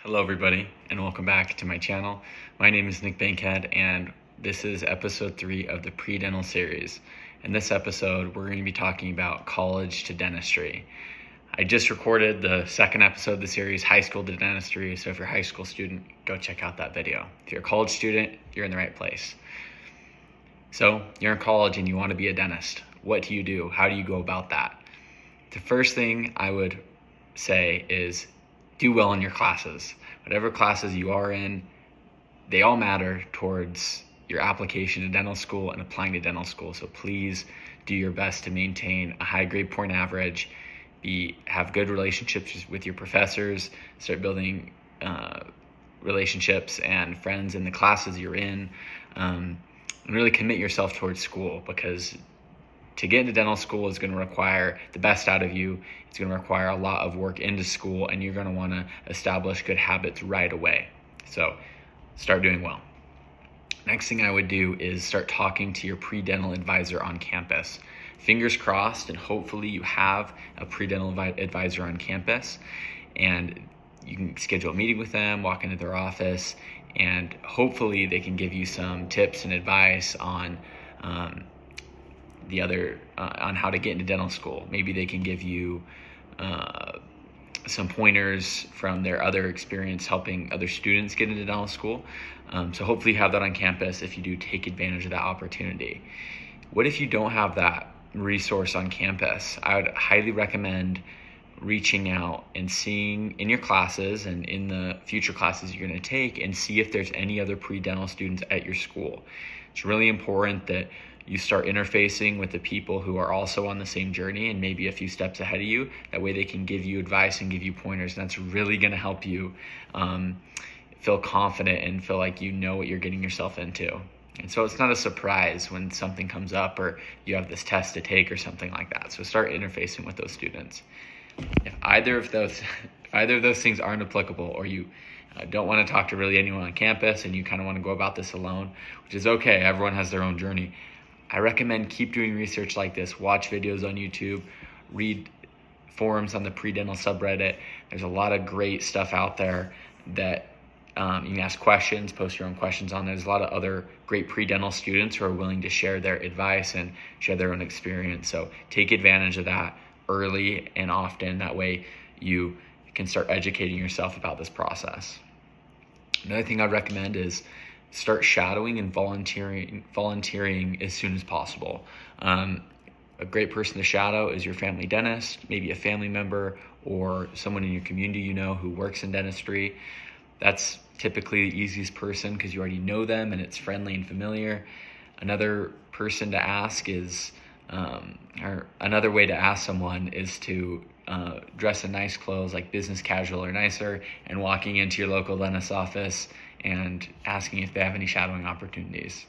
Hello everybody, and welcome back to my channel. My name is Nick Bankhead, and this is episode 3 of the pre-dental series. In this episode, we're going to be talking about college to dentistry. I just recorded the second episode of the series, High School to Dentistry, so if you're a high school student, go check out that video. If you're a college student, you're in the right place. So, you're in college and you want to be a dentist. What do you do? How do you go about that? The first thing I would say is do well in your classes. Whatever classes you are in, they all matter towards your application to dental school and applying to dental school. So please do your best to maintain a high grade point average, have good relationships with your professors, start building relationships and friends in the classes you're in, and really commit yourself towards school, because to get into dental school is going to require the best out of you. It's going to require a lot of work into school, and you're going to want to establish good habits right away. So start doing well. Next thing I would do is start talking to your pre-dental advisor on campus. Fingers crossed, and hopefully you have a pre-dental advisor on campus, and you can schedule a meeting with them, walk into their office, and hopefully they can give you some tips and advice on on how to get into dental school. Maybe they can give you some pointers from their other experience helping other students get into dental school. So hopefully you have that on campus. If you do, take advantage of that opportunity. What if you don't have that resource on campus? I would highly recommend reaching out and seeing in your classes and in the future classes you're going to take, and see if there's any other pre-dental students at your school. It's really important that you start interfacing with the people who are also on the same journey and maybe a few steps ahead of you. That way they can give you advice and give you pointers, and that's really going to help you feel confident and feel like you know what you're getting yourself into. And so it's not a surprise when something comes up or you have this test to take or something like that. So start interfacing with those students. If either of those things aren't applicable, or you don't want to talk to really anyone on campus and you kind of want to go about this alone, which is okay, everyone has their own journey, I recommend keep doing research like this. Watch videos on YouTube, read forums on the pre-dental subreddit. There's a lot of great stuff out there that you can ask questions, post your own questions on. There's a lot of other great pre-dental students who are willing to share their advice and share their own experience. So take advantage of that early and often. That way you can start educating yourself about this process. Another thing I'd recommend is start shadowing and volunteering as soon as possible. A great person to shadow is your family dentist, maybe a family member or someone in your community you know who works in dentistry. That's typically the easiest person because you already know them and it's friendly and familiar. Another person to ask is, or another way to ask someone is to dress in nice clothes, like business casual or nicer, and walking into your local dentist's office and asking if they have any shadowing opportunities.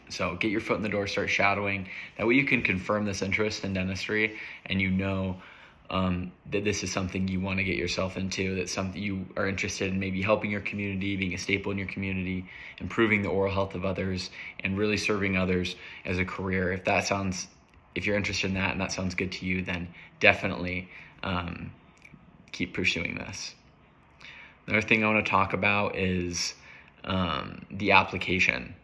So get your foot in the door, start shadowing. That way you can confirm this interest in dentistry, and you know that this is something you want to get yourself into, that's something you are interested in, maybe helping your community, being a staple in your community, improving the oral health of others, and really serving others as a career. If you're interested in that and that sounds good to you, then definitely keep pursuing this. Another thing I want to talk about is the application.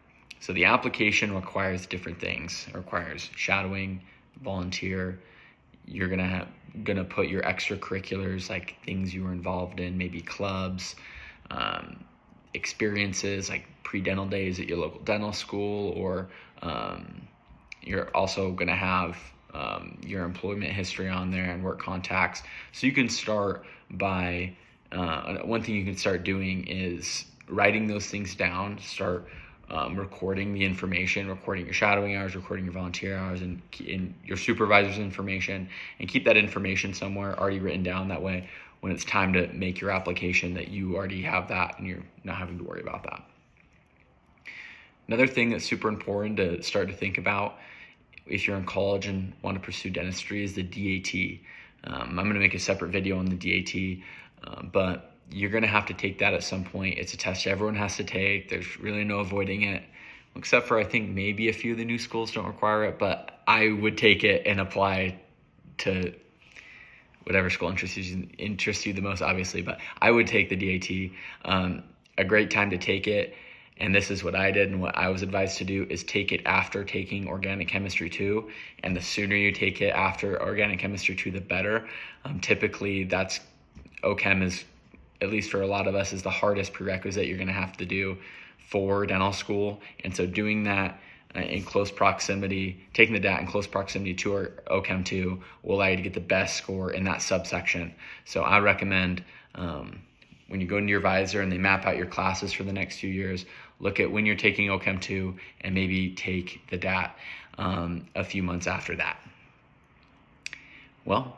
So the application requires different things. It requires shadowing, volunteer. You're gonna put your extracurriculars, like things you were involved in, maybe clubs, experiences like pre-dental days at your local dental school, or you're also gonna have your employment history on there and work contacts. So you can start by one thing you can start doing is writing those things down. Start recording the information, recording your shadowing hours, recording your volunteer hours, and your supervisor's information, and keep that information somewhere already written down. That way, when it's time to make your application, that you already have that and you're not having to worry about that. Another thing that's super important to start to think about if you're in college and want to pursue dentistry is the DAT. I'm going to make a separate video on the DAT, but you're going to have to take that at some point. It's a test everyone has to take. There's really no avoiding it, except for I think maybe a few of the new schools don't require it, but I would take it and apply to whatever school interests you the most, obviously, but I would take the DAT. A great time to take it, and this is what I did and what I was advised to do, is take it after taking Organic Chemistry 2. And the sooner you take it after Organic Chemistry 2, the better. Typically, that's OChem is, at least for a lot of us, is the hardest prerequisite you're going to have to do for dental school. And so doing that in close proximity, taking the DAT in close proximity to our OChem 2 will allow you to get the best score in that subsection. So I recommend when you go into your visor and they map out your classes for the next few years, look at when you're taking OChem 2 and maybe take the DAT a few months after that. Well,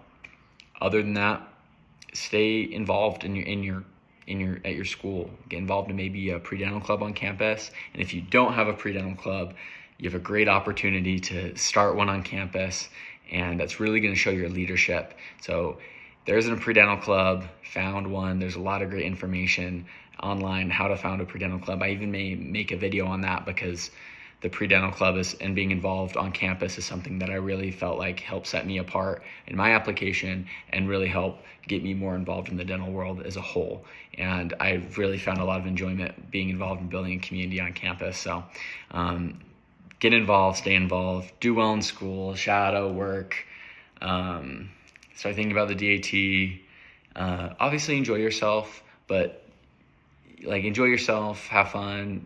other than that, stay involved at your school. Get involved in maybe a pre-dental club on campus. And if you don't have a pre-dental club, you have a great opportunity to start one on campus, and that's really going to show your leadership. So there isn't a pre-dental club, found one. There's a lot of great information online how to found a pre-dental club. I even may make a video on that, because the pre-dental club and being involved on campus is something that I really felt like helped set me apart in my application and really helped get me more involved in the dental world as a whole. And I really found a lot of enjoyment being involved in building a community on campus. So get involved, stay involved, do well in school, shadow work, start thinking about the DAT. Obviously enjoy yourself, but enjoy yourself, have fun.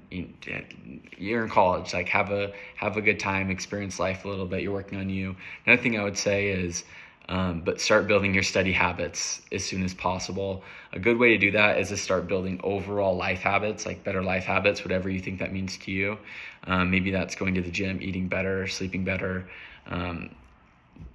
You're in college, have a good time, experience life a little bit. You're working on you. Another thing I would say is, but start building your study habits as soon as possible. A good way to do that is to start building overall life habits, like better life habits, whatever you think that means to you. Maybe that's going to the gym, eating better, sleeping better,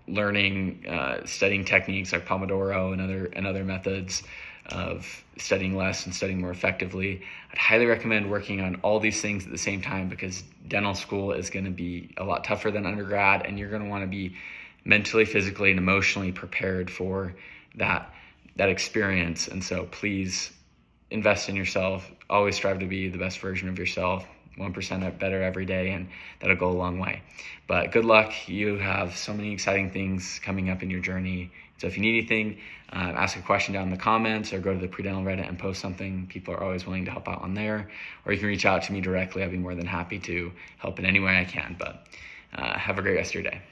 learning, studying techniques like Pomodoro and other methods of studying less and studying more effectively. I'd highly recommend working on all these things at the same time, because dental school is going to be a lot tougher than undergrad, and you're going to want to be mentally, physically, and emotionally prepared for that experience. And so please invest in yourself. Always strive to be the best version of yourself, 1% better every day, and that'll go a long way. But good luck. You have so many exciting things coming up in your journey. So if you need anything, ask a question down in the comments, or go to the Pre-Dental Reddit and post something. People are always willing to help out on there. Or you can reach out to me directly. I'd be more than happy to help in any way I can. But have a great rest of your day.